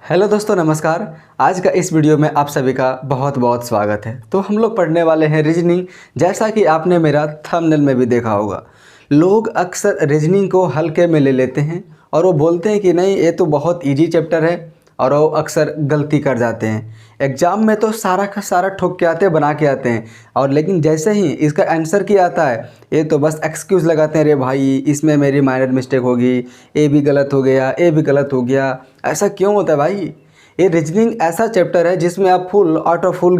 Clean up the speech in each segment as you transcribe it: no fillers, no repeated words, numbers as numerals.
Hello दोस्तों, नमस्कार। आज का इस वीडियो में आप सभी का बहुत बहुत स्वागत है। तो हम लोग पढ़ने वाले हैं रीजनिंग। जैसा कि आपने मेरा थंबनेल में भी देखा होगा, लोग अक्सर रीजनिंग को हल्के में ले लेते हैं और वो बोलते हैं कि नहीं, ये तो बहुत इजी चैप्टर है, और वो अक्सर गलती कर जाते हैं। एग्ज़ाम में तो सारा का सारा ठोक के आते हैं, बना के आते हैं, और लेकिन जैसे ही इसका आंसर की आता है, ये तो बस एक्सक्यूज़ लगाते हैं, अरे भाई इसमें मेरी माइनर मिस्टेक होगी, ए भी गलत हो गया, ए भी गलत हो गया। ऐसा क्यों होता है भाई? ये रीजनिंग ऐसा चैप्टर है जिसमें आप full out of full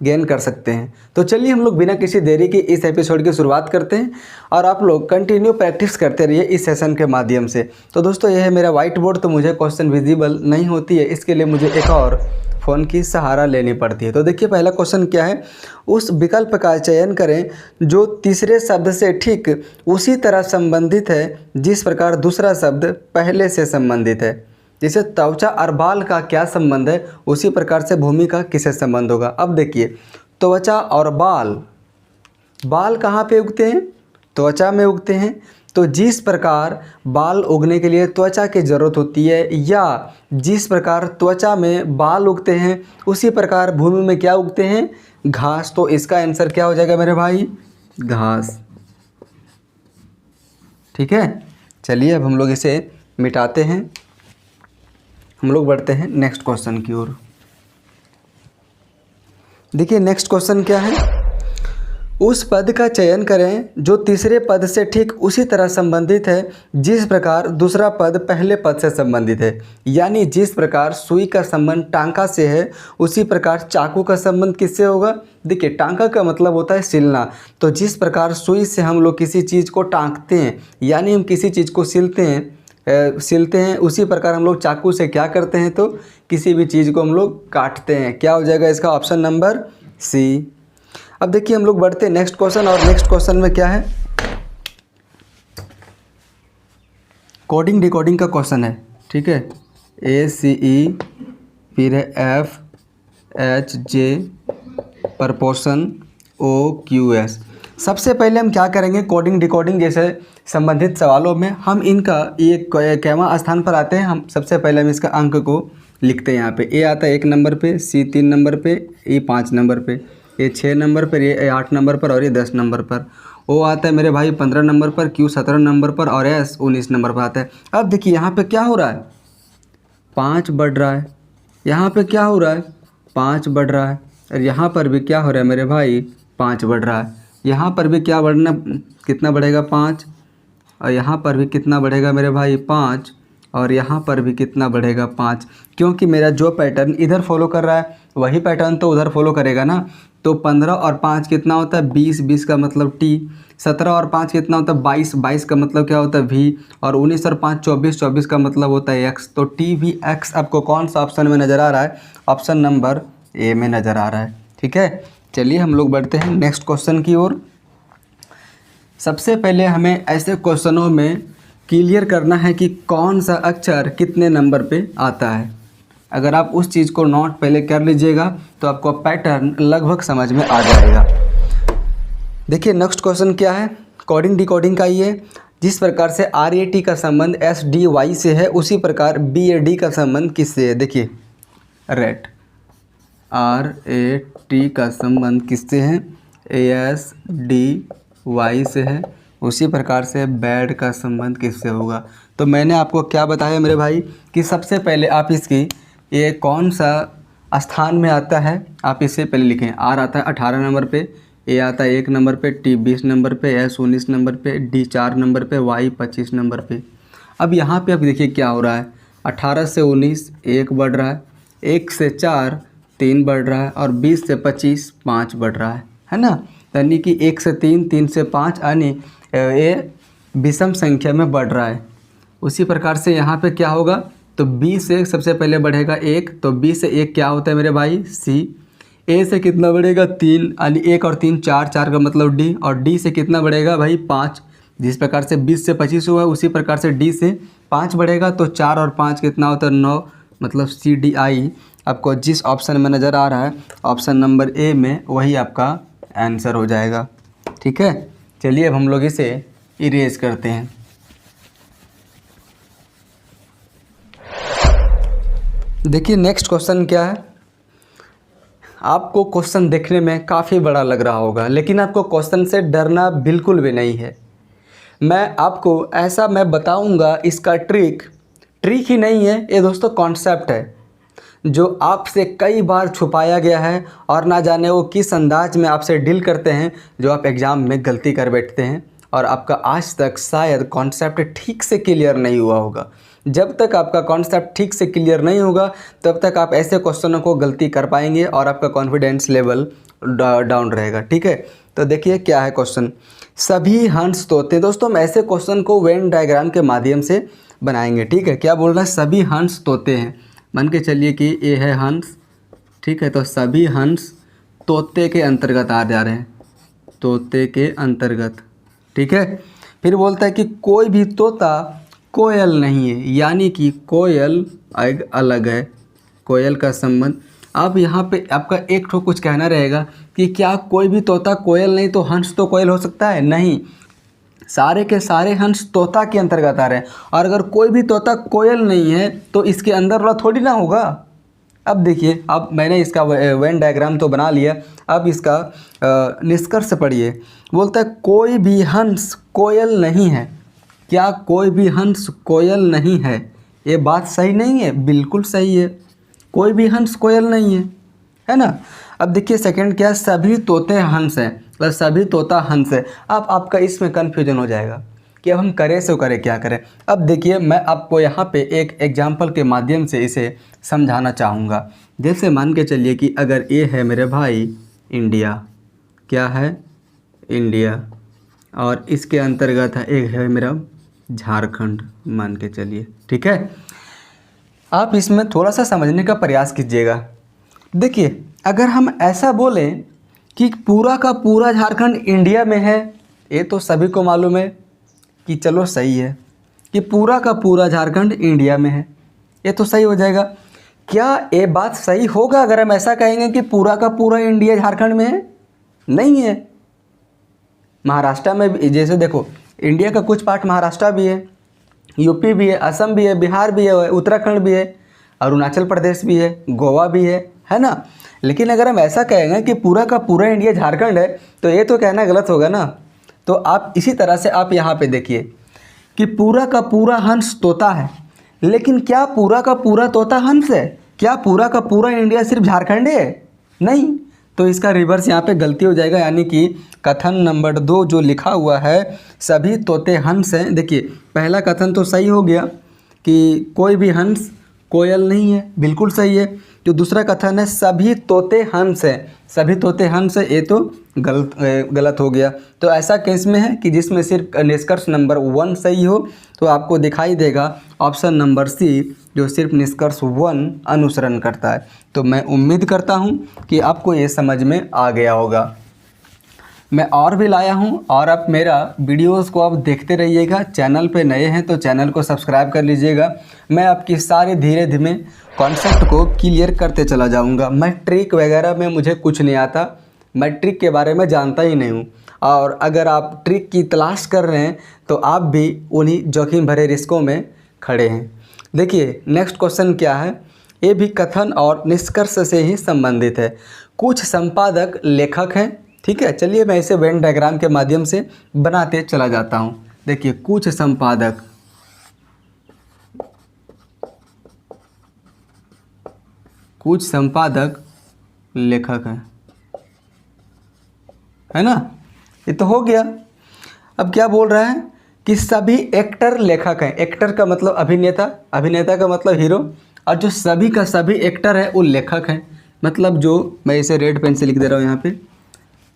gain कर सकते हैं। तो चलिए हम लोग बिना किसी देरी के इस एपिसोड की शुरुआत करते हैं, और आप लोग कंटिन्यू प्रैक्टिस करते रहिए इस सेशन के माध्यम से। तो दोस्तों, यह है मेरा वाइट बोर्ड, तो मुझे क्वेश्चन विजिबल नहीं होती है, इसके लिए मुझे एक और फ़ोन की सहारा लेनी पड़ती है। तो देखिए, पहला क्वेश्चन क्या है। उस विकल्प का चयन करें जो तीसरे शब्द से ठीक उसी तरह संबंधित है जिस प्रकार दूसरा शब्द पहले से संबंधित है। जैसे त्वचा और बाल का क्या संबंध है, उसी प्रकार से भूमि का किससे संबंध होगा। अब देखिए, त्वचा और बाल कहाँ पे उगते हैं? त्वचा में उगते हैं। तो जिस प्रकार बाल उगने के लिए त्वचा की ज़रूरत होती है, या जिस प्रकार त्वचा में बाल उगते हैं, उसी प्रकार भूमि में क्या उगते हैं? घास। तो इसका आंसर क्या हो जाएगा मेरे भाई? घास। ठीक है, चलिए अब हम लोग इसे मिटाते हैं। हम लोग बढ़ते हैं नेक्स्ट क्वेश्चन की ओर। देखिए, नेक्स्ट क्वेश्चन क्या है। उस पद का चयन करें जो तीसरे पद से ठीक उसी तरह संबंधित है जिस प्रकार दूसरा पद पहले पद से संबंधित है। यानी जिस प्रकार सुई का संबंध टांका से है, उसी प्रकार चाकू का संबंध किससे होगा? देखिए, टांका का मतलब होता है सिलना। तो जिस प्रकार सुई से हम लोग किसी चीज़ को टांकते हैं, यानी हम किसी चीज़ को सिलते हैं, उसी प्रकार हम लोग चाकू से क्या करते हैं? तो किसी भी चीज़ को हम लोग काटते हैं। क्या हो जाएगा इसका? Option number C. अब देखिए, हम लोग बढ़ते हैं नेक्स्ट क्वेश्चन, और नेक्स्ट क्वेश्चन में क्या है? कोडिंग डिकोडिंग का क्वेश्चन है। ठीक है, ACE, फिर है FHJ, प्रपोर्शन OQS। सबसे पहले हम क्या करेंगे? कोडिंग डिकोडिंग जैसे संबंधित सवालों में हम इनका ये कैवा स्थान पर आते हैं। हम सबसे पहले हम इसका अंक को लिखते हैं। यहाँ पे A आता है 1 नंबर पे, C 3 नंबर पे, E 5 नंबर पे, ये 6 नंबर पर, ये 8 नंबर पर, और ये 10 नंबर पर। O आता है मेरे भाई 15 नंबर पर, Q 17 नंबर पर, और S 19 नंबर पर आता है। अब देखिए, यहाँ पे क्या हो रहा है? 5 बढ़ रहा है। यहाँ पे क्या हो रहा है? 5 बढ़ रहा है। और यहाँ पर भी क्या हो रहा है मेरे भाई? 5 बढ़ रहा है। यहाँ पर भी क्या बढ़ना, कितना बढ़ेगा? 5। और यहाँ पर भी कितना बढ़ेगा मेरे भाई? 5। और यहाँ पर भी कितना बढ़ेगा? 5। क्योंकि मेरा जो पैटर्न इधर फॉलो कर रहा है, वही पैटर्न तो उधर फॉलो करेगा ना। तो 15 और 5 कितना होता है? 20। 20 का मतलब T। 17 और 5 कितना होता है? 22। 22 का मतलब क्या होता है? V। और 19 और 5 24। 24 का मतलब होता है X। तो TVX आपको कौन सा ऑप्शन में नज़र आ रहा है? ऑप्शन नंबर A में नज़र आ रहा है। ठीक है, चलिए हम लोग बढ़ते हैं नेक्स्ट क्वेश्चन की ओर। सबसे पहले हमें ऐसे क्वेश्चनों में क्लियर करना है कि कौन सा अक्षर कितने नंबर पे आता है। अगर आप उस चीज़ को नोट पहले कर लीजिएगा तो आपको पैटर्न लगभग समझ में आ जाएगा। देखिए, नेक्स्ट क्वेश्चन क्या है। कोडिंग डिकोडिंग का ये, जिस प्रकार से RAT का संबंध SDY से है, उसी प्रकार BAD का संबंध किससे है? देखिए, रेट RAT का संबंध किससे है? ASDY से है। उसी प्रकार से बैड का संबंध किससे होगा? तो मैंने आपको क्या बताया मेरे भाई कि सबसे पहले आप इसकी ये कौन सा स्थान में आता है, आप इससे पहले लिखें। R आता है 18 नंबर पे, A आता है 1 नंबर पे, T 20 नंबर पे, S 19 नंबर पे, D 4 नंबर पे, Y 25 नंबर पे। अब यहाँ पे आप देखिए क्या हो रहा है। 18 से 19 1 बढ़ रहा है, 1 से 4 3 बढ़ रहा है, और 20 से 25 5 बढ़ रहा है ना। यानी कि 1 से 3 3 से 5, यानी ये विषम संख्या में बढ़ रहा है। उसी प्रकार से यहाँ पे क्या होगा? तो 20 से सबसे पहले बढ़ेगा 1, तो 20 से 1 क्या होता है मेरे भाई? C। A से कितना बढ़ेगा? 3, यानी 1 और 3 4, 4 का मतलब D। और D से कितना बढ़ेगा भाई? 5। जिस प्रकार से 20 से 25 हुआ, उसी प्रकार से D से 5 बढ़ेगा। तो 4 और 5 कितना होता है? 9, मतलब CDI आपको जिस ऑप्शन में नज़र आ रहा है, ऑप्शन नंबर A में, वही आपका आंसर हो जाएगा। ठीक है, चलिए अब हम लोग इसे इरेज करते हैं। देखिए नेक्स्ट क्वेश्चन क्या है। आपको क्वेश्चन देखने में काफ़ी बड़ा लग रहा होगा, लेकिन आपको क्वेश्चन से डरना बिल्कुल भी नहीं है। मैं आपको ऐसा मैं बताऊंगा, इसका ट्रिक ही नहीं है ये दोस्तों, कॉन्सेप्ट है जो आपसे कई बार छुपाया गया है और ना जाने वो किस अंदाज में आपसे डील करते हैं, जो आप एग्ज़ाम में गलती कर बैठते हैं और आपका आज तक शायद कॉन्सेप्ट ठीक से क्लियर नहीं हुआ होगा। जब तक आपका कॉन्सेप्ट ठीक से क्लियर नहीं होगा तब तक आप ऐसे क्वेश्चनों को गलती कर पाएंगे और आपका कॉन्फिडेंस लेवल डाउन रहेगा। ठीक है, तो देखिए क्या है क्वेश्चन। सभी हंस तोते, दोस्तों हम ऐसे क्वेश्चन को वेन डायग्राम के माध्यम से बनाएंगे। ठीक है, क्या बोल रहा है, सभी हंस तोते हैं। मान के चलिए कि ये है हंस, ठीक है, तो सभी हंस तोते के अंतर्गत आ जा रहे हैं, तोते के अंतर्गत। ठीक है, फिर बोलता है कि कोई भी तोता कोयल नहीं है, यानी कि कोयल अलग है, कोयल का संबंध। अब यहाँ पे आपका एक ठो कुछ कहना रहेगा कि क्या कोई भी तोता कोयल नहीं तो हंस तो कोयल हो सकता है? नहीं, सारे के सारे हंस तोता के अंतर्गत आ रहे हैं। और अगर कोई भी तोता कोयल नहीं है तो इसके अंदर वाला थोड़ी ना होगा। अब देखिए, अब मैंने इसका वेन डायग्राम तो बना लिया, अब इसका निष्कर्ष पढ़िए। बोलता है कोई भी हंस कोयल नहीं है। क्या कोई भी हंस कोयल नहीं है? ये बात सही नहीं है? बिल्कुल सही है, कोई भी हंस कोयल नहीं है ना। अब देखिए सेकंड क्या है, सभी तोते हंस हैं, मतलब सभी तोता हंस है। अब आपका इसमें कन्फ्यूजन हो जाएगा कि अब हम करें सो करें, क्या करें। अब देखिए मैं आपको यहाँ पे एक एग्जाम्पल के माध्यम से इसे समझाना चाहूँगा। जैसे मान के चलिए कि अगर ये है मेरे भाई इंडिया, क्या है, इंडिया, और इसके अंतर्गत है एक है मेरा झारखंड, मान के चलिए। ठीक है, आप इसमें थोड़ा सा समझने का प्रयास कीजिएगा। देखिए अगर हम ऐसा बोलें कि पूरा का पूरा झारखंड इंडिया में है, ये तो सभी को मालूम है कि चलो सही है कि पूरा का पूरा झारखंड इंडिया में है, ये तो सही हो जाएगा। क्या ये बात सही होगा अगर हम ऐसा कहेंगे कि पूरा का पूरा इंडिया झारखंड में है? नहीं है। महाराष्ट्र में भी, जैसे देखो इंडिया का कुछ पार्ट महाराष्ट्र भी है, यूपी भी है, असम भी है, बिहार भी है, उत्तराखंड भी है, अरुणाचल प्रदेश भी है, गोवा भी है ना। लेकिन अगर हम ऐसा कहेंगे कि पूरा का पूरा इंडिया झारखंड है तो ये तो कहना गलत होगा ना। तो आप इसी तरह से आप यहाँ पे देखिए कि पूरा का पूरा हंस तोता है, लेकिन क्या पूरा का पूरा तोता हंस है? क्या पूरा का पूरा इंडिया सिर्फ झारखंड है? नहीं। तो इसका रिवर्स यहाँ पे गलती हो जाएगा, यानी कि कथन नंबर 2 जो लिखा हुआ है सभी तोते हंस हैं। देखिए पहला कथन तो सही हो गया कि कोई भी हंस कोयल नहीं है, बिल्कुल सही है। जो दूसरा कथन है सभी तोते हंस हैं, सभी तोते हंस है, ये तो गलत हो गया। तो ऐसा केस में है कि जिसमें सिर्फ निष्कर्ष नंबर 1 सही हो, तो आपको दिखाई देगा ऑप्शन नंबर सी, जो सिर्फ निष्कर्ष 1 अनुसरण करता है। तो मैं उम्मीद करता हूँ कि आपको ये समझ में आ गया होगा। मैं और भी लाया हूँ और आप मेरा वीडियोस को आप देखते रहिएगा। चैनल पे नए हैं तो चैनल को सब्सक्राइब कर लीजिएगा। मैं आपकी सारे धीरे धीरे कॉन्सेप्ट को क्लियर करते चला जाऊँगा। मैं ट्रिक वगैरह में मुझे कुछ नहीं आता, मैं ट्रिक के बारे में जानता ही नहीं हूँ। और अगर आप ट्रिक की तलाश कर रहे हैं तो आप भी उन्हीं जोखिम भरे रिस्कों में खड़े हैं। देखिए नेक्स्ट क्वेश्चन क्या है, ये भी कथन और निष्कर्ष से ही संबंधित है। कुछ संपादक लेखक हैं, ठीक है। चलिए मैं इसे वेन डायग्राम के माध्यम से बनाते चला जाता हूँ। देखिए कुछ संपादक, लेखक हैं, है ना। ये तो हो गया। अब क्या बोल रहा है कि सभी एक्टर लेखक हैं। एक्टर का मतलब अभिनेता, अभिनेता का मतलब हीरो, और जो सभी का सभी एक्टर है वो लेखक हैं। मतलब जो, मैं इसे रेड पेन से लिख दे रहा हूँ यहाँ पे,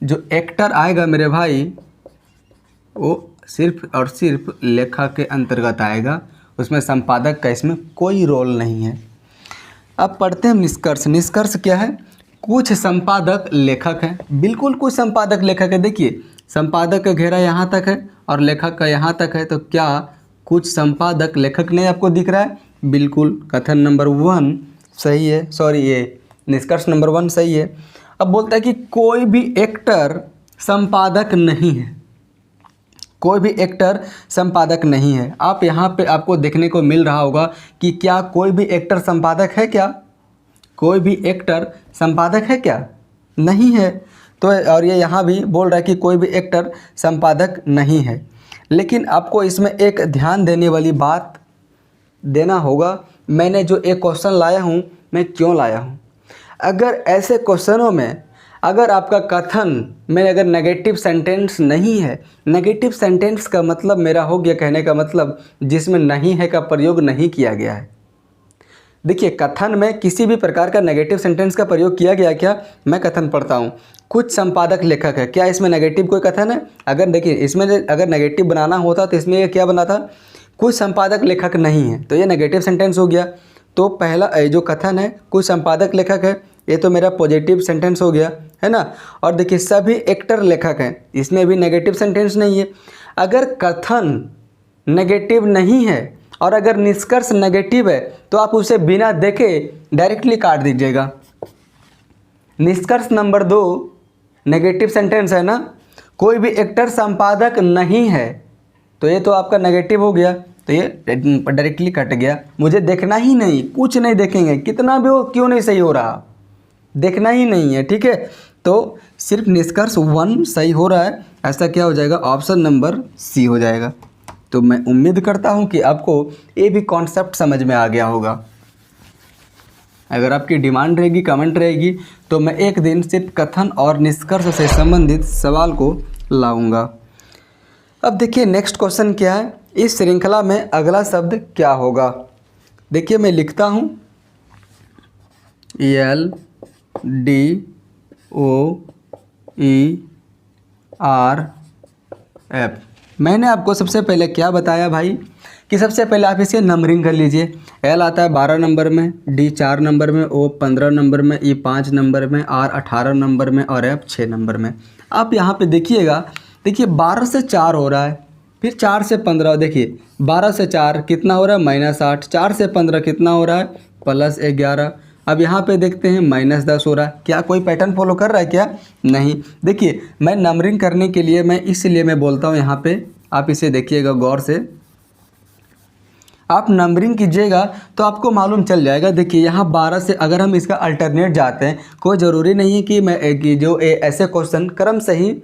जो एक्टर आएगा मेरे भाई वो सिर्फ और सिर्फ लेखक के अंतर्गत आएगा, उसमें संपादक का इसमें कोई रोल नहीं है। अब पढ़ते हैं निष्कर्ष। निष्कर्ष क्या है, कुछ संपादक लेखक हैं, बिल्कुल कुछ संपादक लेखक है। देखिए संपादक का घेरा यहाँ तक है और लेखक का यहाँ तक है, तो क्या कुछ संपादक लेखक नहीं आपको दिख रहा है? बिल्कुल, कथन नंबर 1 सही है, सॉरी ये निष्कर्ष नंबर 1 सही है। अब बोलता है कि कोई भी एक्टर संपादक नहीं है। कोई भी एक्टर संपादक नहीं है। आप यहाँ पे आपको देखने को मिल रहा होगा कि क्या कोई भी एक्टर संपादक है क्या? कोई भी एक्टर संपादक है क्या? नहीं है। तो और ये यहाँ भी बोल रहा है कि कोई भी एक्टर संपादक नहीं है। लेकिन आपको इसमें एक ध्यान देने वाली बात देना होगा, मैंने जो एक क्वेश्चन लाया हूँ मैं क्यों लाया हूँ। अगर ऐसे क्वेश्चनों में अगर आपका कथन में अगर नेगेटिव सेंटेंस नहीं है, नेगेटिव सेंटेंस का मतलब मेरा हो गया कहने का मतलब जिसमें नहीं है का प्रयोग नहीं किया गया है। देखिए कथन में किसी भी प्रकार का नेगेटिव सेंटेंस का प्रयोग किया गया क्या? मैं कथन पढ़ता हूँ, कुछ संपादक लेखक है, क्या इसमें नेगेटिव कोई कथन है? अगर देखिए इसमें अगर नेगेटिव बनाना होता तो इसमें ये क्या बना था, कुछ संपादक लेखक नहीं है, तो ये नेगेटिव सेंटेंस हो गया। तो पहला जो कथन है कुछ संपादक लेखक है, ये तो मेरा पॉजिटिव सेंटेंस हो गया, है ना। और देखिए सभी एक्टर लेखक हैं, इसमें भी नेगेटिव सेंटेंस नहीं है। अगर कथन नेगेटिव नहीं है और अगर निष्कर्ष नेगेटिव है तो आप उसे बिना देखे डायरेक्टली काट दीजिएगा। निष्कर्ष नंबर 2 नेगेटिव सेंटेंस है ना, कोई भी एक्टर संपादक नहीं है, तो ये तो आपका नेगेटिव हो गया, तो ये डायरेक्टली कट गया। मुझे देखना ही नहीं, कुछ नहीं देखेंगे, कितना भी हो क्यों नहीं सही हो रहा, देखना ही नहीं है, ठीक है। तो सिर्फ निष्कर्ष 1 सही हो रहा है, ऐसा क्या हो जाएगा, ऑप्शन नंबर सी हो जाएगा। तो मैं उम्मीद करता हूँ कि आपको ये भी कॉन्सेप्ट समझ में आ गया होगा। अगर आपकी डिमांड रहेगी, कमेंट रहेगी, तो मैं एक दिन सिर्फ कथन और निष्कर्ष से संबंधित सवाल को लाऊंगा। अब देखिए नेक्स्ट क्वेश्चन क्या है, इस श्रृंखला में अगला शब्द क्या होगा। देखिए मैं लिखता हूँ LDOERF। मैंने आपको सबसे पहले क्या बताया भाई कि सबसे पहले आप इसे नंबरिंग कर लीजिए। L आता है 12 नंबर में, D 4 नंबर में, O 15 नंबर में, E 5 नंबर में, R 18 नंबर में और F 6 नंबर में। आप यहाँ पे देखिएगा, देखिए 12 से 4 हो रहा है, फिर 4 से 15, देखिए 12 से 4 कितना हो रहा है -8, 4 से 15 कितना हो रहा है +11। अब यहाँ पे देखते हैं -10 हो रहा है। क्या कोई पैटर्न फॉलो कर रहा है क्या? नहीं। देखिए मैं नंबरिंग करने के लिए इसलिए मैं बोलता हूँ यहाँ पे, आप इसे देखिएगा गौर से, आप नंबरिंग कीजिएगा तो आपको मालूम चल जाएगा। देखिए यहाँ 12 से अगर हम इसका अल्टरनेट जाते हैं, कोई ज़रूरी नहीं है कि जो ऐसे क्वेश्चन क्रम से ही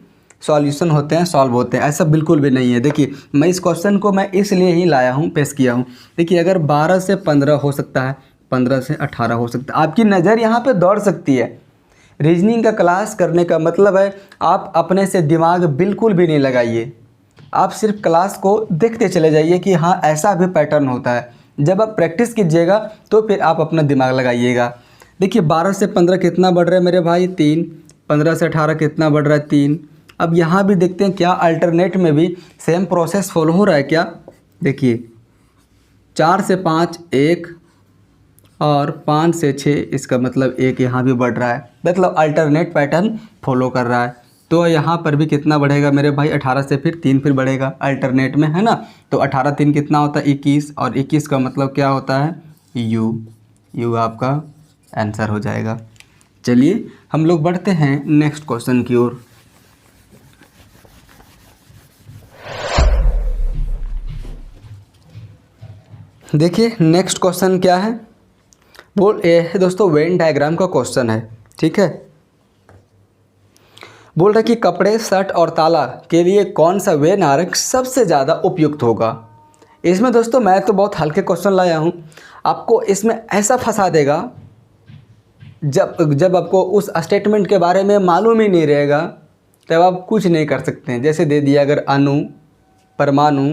सॉल्यूशन होते हैं, सॉल्व होते हैं, ऐसा बिल्कुल भी नहीं है। देखिए मैं इस क्वेश्चन को मैं इसलिए ही लाया हूँ, पेश किया हूँ। देखिए अगर 12 से 15 हो सकता है, 15 से 18 हो सकता है, आपकी नज़र यहाँ पे दौड़ सकती है। रीजनिंग का क्लास करने का मतलब है आप अपने से दिमाग बिल्कुल भी नहीं लगाइए, आप सिर्फ क्लास को देखते चले जाइए कि हाँ ऐसा भी पैटर्न होता है। जब आप प्रैक्टिस कीजिएगा तो फिर आप अपना दिमाग लगाइएगा। देखिए 12 से 15 कितना बढ़ रहा है मेरे भाई 3, 15 से 18 कितना बढ़ रहा है 3। अब यहाँ भी देखते हैं क्या अल्टरनेट में भी सेम प्रोसेस फॉलो हो रहा है क्या। देखिए 4 से 5 1 और 5 से 6, इसका मतलब 1 यहाँ भी बढ़ रहा है, मतलब अल्टरनेट पैटर्न फॉलो कर रहा है। तो यहाँ पर भी कितना बढ़ेगा मेरे भाई 18 से फिर 3 फिर बढ़ेगा अल्टरनेट में, है ना। तो 18 3 कितना होता है 21, और 21 का मतलब क्या होता है यू आपका आंसर हो जाएगा। चलिए हम लोग बढ़ते हैं नेक्स्ट क्वेश्चन की ओर। देखिए नेक्स्ट क्वेश्चन क्या है, दोस्तों वेन डायग्राम का क्वेश्चन है, ठीक है। बोल रहा है कि कपड़े, शर्ट और ताला के लिए कौन सा वेन आरेख सबसे ज़्यादा उपयुक्त होगा। इसमें दोस्तों मैं तो बहुत हल्के क्वेश्चन लाया हूँ, आपको इसमें ऐसा फंसा देगा जब आपको उस स्टेटमेंट के बारे में मालूम ही नहीं रहेगा तब आप कुछ नहीं कर सकते हैं। जैसे दे दिया अगर अणु, परमाणु,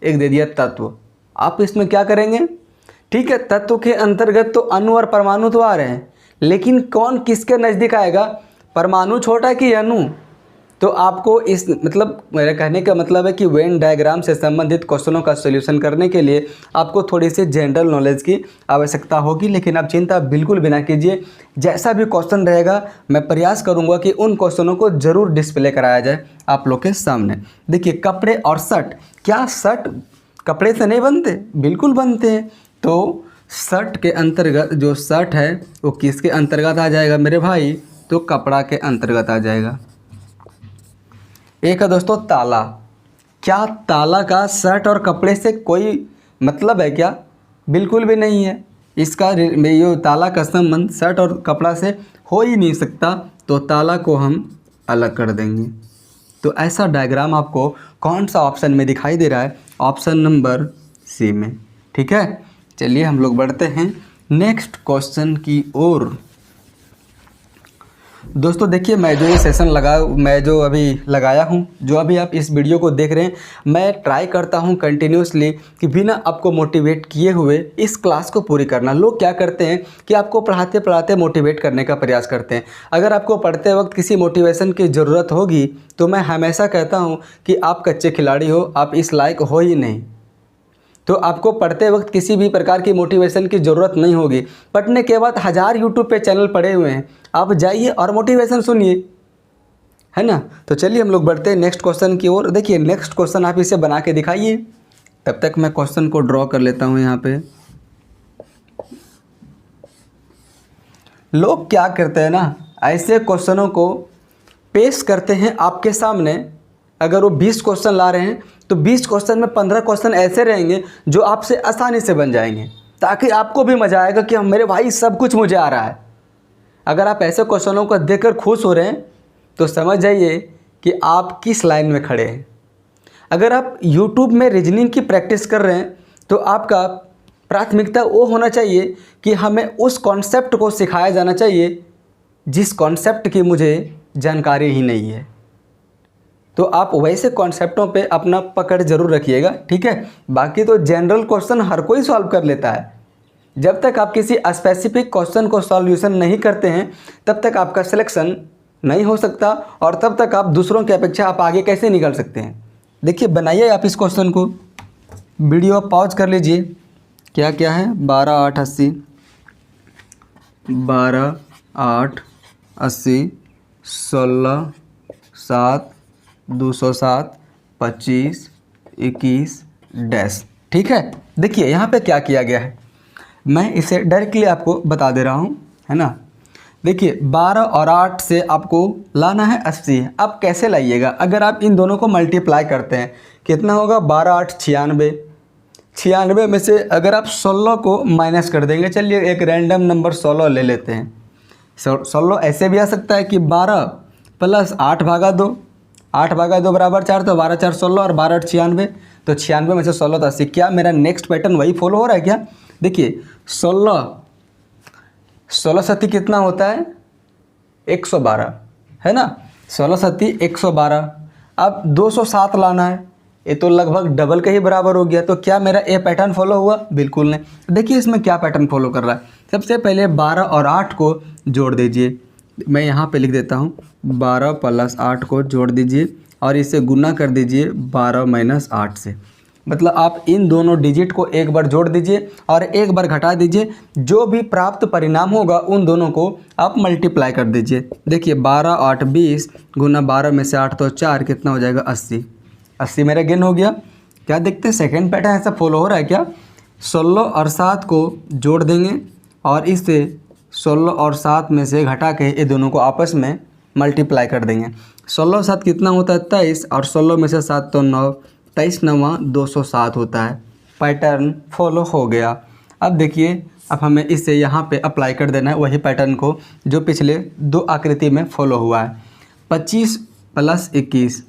एक दे दिया तत्व, आप इसमें क्या करेंगे, ठीक है। तत्व के अंतर्गत तो अणु और परमाणु तो आ रहे हैं, लेकिन कौन किसके नज़दीक आएगा, परमाणु छोटा कि अणु। तो आपको इस मतलब मेरे कहने का मतलब है कि वेन डायग्राम से संबंधित क्वेश्चनों का सॉल्यूशन करने के लिए आपको थोड़ी सी जनरल नॉलेज की आवश्यकता होगी। लेकिन आप चिंता बिल्कुल भी ना कीजिए, जैसा भी क्वेश्चन रहेगा मैं प्रयास करूंगा कि उन क्वेश्चनों को ज़रूर डिस्प्ले कराया जाए आप लोग के सामने। देखिए कपड़े और शर्ट, क्या शर्ट कपड़े से नहीं बनते, बिल्कुल बनते हैं। तो शर्ट के अंतर्गत जो शर्ट है वो किसके अंतर्गत आ जाएगा मेरे भाई, तो कपड़ा के अंतर्गत आ जाएगा। एक है दोस्तों ताला, क्या ताला का शर्ट और कपड़े से कोई मतलब है क्या? बिल्कुल भी नहीं है। इसका ये ताला का संबंध शर्ट और कपड़ा से हो ही नहीं सकता, तो ताला को हम अलग कर देंगे। तो ऐसा डायग्राम आपको कौन सा ऑप्शन में दिखाई दे रहा है? ऑप्शन नंबर सी में। ठीक है, चलिए हम लोग बढ़ते हैं नेक्स्ट क्वेश्चन की ओर। दोस्तों देखिए, मैं जो ये सेशन मैं जो अभी लगाया हूँ, जो अभी आप इस वीडियो को देख रहे हैं, मैं ट्राई करता हूँ कंटिन्यूसली कि बिना आपको मोटिवेट किए हुए इस क्लास को पूरी करना। लोग क्या करते हैं कि आपको पढ़ाते पढ़ाते मोटिवेट करने का प्रयास करते हैं। अगर आपको पढ़ते वक्त किसी मोटिवेशन की ज़रूरत होगी तो मैं हमेशा कहता हूँ कि आप कच्चे खिलाड़ी हो, आप इस लायक हो ही नहीं। तो आपको पढ़ते वक्त किसी भी प्रकार की मोटिवेशन की ज़रूरत नहीं होगी। पढ़ने के बाद 1000 यूट्यूब पे चैनल पड़े हुए हैं, आप जाइए और मोटिवेशन सुनिए, है ना। तो चलिए हम लोग बढ़ते हैं नेक्स्ट क्वेश्चन की ओर। देखिए नेक्स्ट क्वेश्चन आप इसे बना के दिखाइए, तब तक मैं क्वेश्चन को ड्रॉ कर लेता हूँ यहाँ पे। लोग क्या करते हैं ना, ऐसे क्वेश्चनों को पेश करते हैं आपके सामने। अगर वो 20 क्वेश्चन ला रहे हैं तो 20 क्वेश्चन में 15 क्वेश्चन ऐसे रहेंगे जो आपसे आसानी से बन जाएंगे, ताकि आपको भी मज़ा आएगा कि मेरे भाई सब कुछ मुझे आ रहा है। अगर आप ऐसे क्वेश्चनों को देखकर खुश हो रहे हैं तो समझ जाइए कि आप किस लाइन में खड़े हैं। अगर आप YouTube में रीजनिंग की प्रैक्टिस कर रहे हैं तो आपका प्राथमिकता वो होना चाहिए कि हमें उस कॉन्सेप्ट को सिखाया जाना चाहिए जिस कॉन्सेप्ट की मुझे जानकारी ही नहीं है। तो आप वैसे कॉन्सेप्टों पे अपना पकड़ ज़रूर रखिएगा, ठीक है। बाकी तो जनरल क्वेश्चन हर कोई सॉल्व कर लेता है। जब तक आप किसी स्पेसिफिक क्वेश्चन को सॉल्यूशन नहीं करते हैं तब तक आपका सिलेक्शन नहीं हो सकता, और तब तक आप दूसरों की अपेक्षा आप आगे कैसे निकल सकते हैं। देखिए बनाइए आप इस क्वेश्चन को, वीडियो पॉज कर लीजिए। क्या क्या है? 12 8 80, 12 8 80, 16 7 207 25 21 डैश। ठीक है, देखिए यहाँ पे क्या किया गया है, मैं इसे डायरेक्टली आपको बता दे रहा हूँ, है ना। देखिए 12 और 8 से आपको लाना है 80। अब कैसे लाइएगा? अगर आप इन दोनों को मल्टीप्लाई करते हैं कितना होगा? 12 8 96। 96 में से अगर आप 16 को माइनस कर देंगे, चलिए एक रैंडम नंबर 16 ले लेते हैं। 16 ऐसे भी आ सकता है कि 12 प्लस 8 भागा 2, 8 भागा 2 बराबर 4, तो 12 4 16 और 12 8 96। तो 96 में से 16 तो 80। क्या मेरा नेक्स्ट पैटर्न वही फॉलो हो रहा है क्या? देखिए 16 सत्ती कितना होता है? 112, है ना। 16 सत्ती 112। अब 207 लाना है, ये तो लगभग डबल के ही बराबर हो गया। तो क्या मेरा ये पैटर्न फॉलो हुआ? बिल्कुल नहीं। देखिए इसमें क्या पैटर्न फॉलो कर रहा है। सबसे पहले 12 और 8 को जोड़ दीजिए। मैं यहाँ पे लिख देता हूँ 12 प्लस 8 को जोड़ दीजिए और इसे गुना कर दीजिए 12 माइनस 8 से। मतलब आप इन दोनों डिजिट को एक बार जोड़ दीजिए और एक बार घटा दीजिए। जो भी प्राप्त परिणाम होगा उन दोनों को आप मल्टीप्लाई कर दीजिए। देखिए 12 8 20 गुना 12 में से 8 तो 4, कितना हो जाएगा? 80। 80 मेरा गेन हो गया। क्या देखते हैं सेकेंड पैटर्न ऐसा फॉलो हो रहा है क्या? 16 और 7 को जोड़ देंगे और इससे 16 और 7 में से घटा के ये दोनों को आपस में मल्टीप्लाई कर देंगे। 16 7 कितना होता है? 23, और 16 में से 7 तो 9, 23 9 207 होता है। पैटर्न फॉलो हो गया। अब देखिए, अब हमें इसे यहाँ पे अप्लाई कर देना है वही पैटर्न को जो पिछले दो आकृति में फॉलो हुआ है। 25 प्लस 21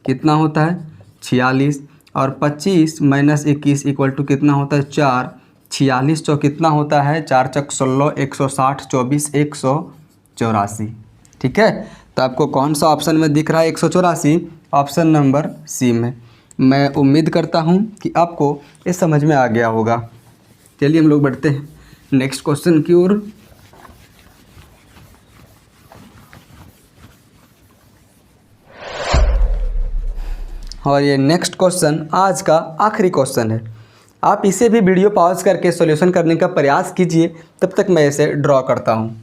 कितना होता है? 46, और 25 माइनस 21 इक्वल टू कितना होता है? 4। 46 चौ कितना होता है? 4 चक 16, 160, 24 184। ठीक है, तो आपको कौन सा ऑप्शन में दिख रहा है? 184, ऑप्शन नंबर सी में। मैं उम्मीद करता हूँ कि आपको ये समझ में आ गया होगा। चलिए हम लोग बढ़ते हैं नेक्स्ट क्वेश्चन की ओर। और ये नेक्स्ट क्वेश्चन आज का आखिरी क्वेश्चन है। आप इसे भी वीडियो पॉज करके सॉल्यूशन करने का प्रयास कीजिए, तब तक मैं इसे ड्रॉ करता हूँ।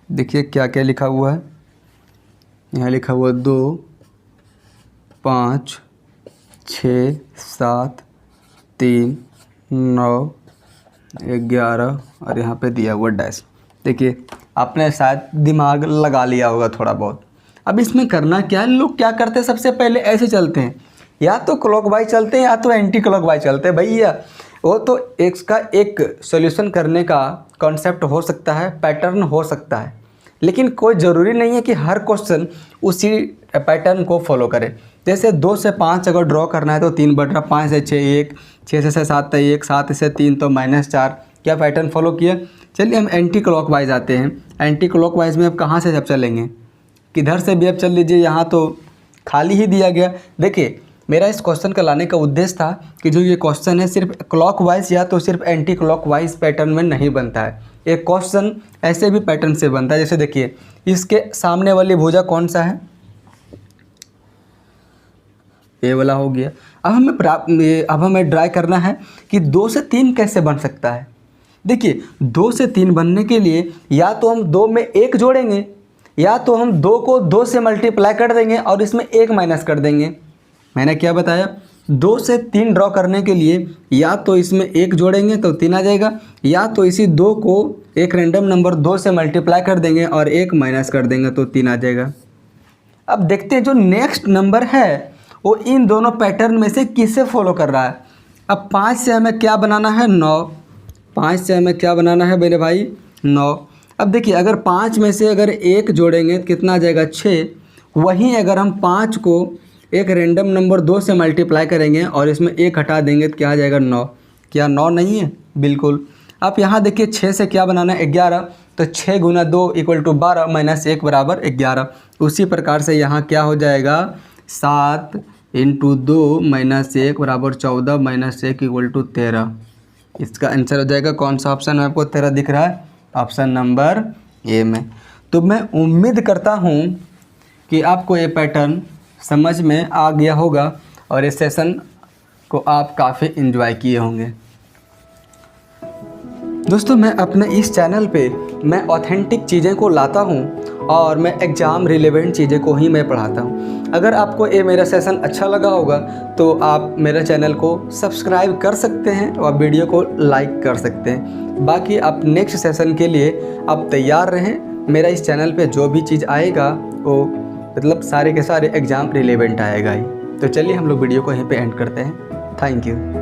देखिए क्या क्या लिखा हुआ है। यहाँ लिखा हुआ 2 5 6 7 3 9 11 और यहाँ पे दिया हुआ डैश। देखिए आपने शायद दिमाग लगा लिया होगा थोड़ा बहुत। अब इसमें करना क्या है, लोग क्या करते हैं, सबसे पहले ऐसे चलते हैं, या तो क्लॉकवाइज चलते हैं या तो एंटी क्लॉकवाइज चलते हैं। भैया वो तो इसका एक सॉल्यूशन करने का कॉन्सेप्ट हो सकता है, पैटर्न हो सकता है, लेकिन कोई ज़रूरी नहीं है कि हर क्वेश्चन उसी पैटर्न को फॉलो करे। जैसे 2 से 5 अगर ड्रॉ करना है तो 3/5, 5 से 6 1, 6 से 7 1, 7 से 3 तो -4। क्या पैटर्न फॉलो किया। चलिए हम एंटी क्लॉकवाइज आते हैं। एंटी क्लॉकवाइज में अब कहाँ से जब चलेंगे, किधर से भी अब चल लीजिए, यहाँ तो खाली ही दिया गया। देखिए मेरा इस क्वेश्चन का लाने का उद्देश्य था कि जो ये क्वेश्चन है सिर्फ क्लॉकवाइज या तो सिर्फ एंटी क्लॉकवाइज पैटर्न में नहीं बनता है, एक क्वेश्चन ऐसे भी पैटर्न से बनता है। जैसे देखिए इसके सामने वाली भुजा कौन सा है, ये वाला हो गया। अब हमें ट्राई करना है कि 2 से 3 कैसे बन सकता है। देखिए 2 से 3 बनने के लिए या तो हम 2 में 1 जोड़ेंगे, या तो हम 2 को 2 से मल्टीप्लाई कर देंगे और इसमें 1 माइनस कर देंगे। मैंने क्या बताया, 2 से 3 ड्रॉ करने के लिए या तो इसमें 1 जोड़ेंगे तो 3 आ जाएगा, या तो इसी 2 को एक रैंडम नंबर 2 से मल्टीप्लाई कर देंगे और 1 माइनस कर देंगे तो 3 आ जाएगा। अब देखते हैं जो नेक्स्ट नंबर है वो इन दोनों पैटर्न में से किसे फॉलो कर रहा है। अब 5 से हमें क्या बनाना है, 9। 5 से हमें क्या बनाना है मेरे भाई, 9। अब देखिए अगर 5 में से अगर 1 जोड़ेंगे तो कितना आ जाएगा, 6। वहीं अगर हम 5 को एक रैंडम नंबर 2 से मल्टीप्लाई करेंगे और इसमें 1 हटा देंगे तो क्या आ जाएगा, 9। क्या 9 नहीं है, बिल्कुल। आप यहाँ देखिए 6 से क्या बनाना है, 11। तो 6 गुना 2 = 12 - 1 बराबर 11। उसी प्रकार से यहाँ क्या हो जाएगा, 7 × 2 - 1 बराबर 14 - 1 = 13। इसका आंसर हो जाएगा कौन सा ऑप्शन में आपको 13 दिख रहा है, ऑप्शन नंबर ए में। तो मैं उम्मीद करता हूँ कि आपको ये पैटर्न समझ में आ गया होगा और इस सेशन को आप काफ़ी एंजॉय किए होंगे। दोस्तों मैं अपने इस चैनल पे मैं ऑथेंटिक चीज़ें को लाता हूँ और मैं एग्ज़ाम रिलेवेंट चीज़ें को ही मैं पढ़ाता हूँ। अगर आपको ये मेरा सेशन अच्छा लगा होगा तो आप मेरे चैनल को सब्सक्राइब कर सकते हैं और वीडियो को लाइक कर सकते हैं। बाकी आप नेक्स्ट सेशन के लिए आप तैयार रहें। मेरा इस चैनल पे जो भी चीज़ आएगा वो मतलब सारे के सारे एग्ज़ाम रिलेवेंट आएगा ही। तो चलिए हम लोग वीडियो को यहीं पे एंड करते हैं। Thank you.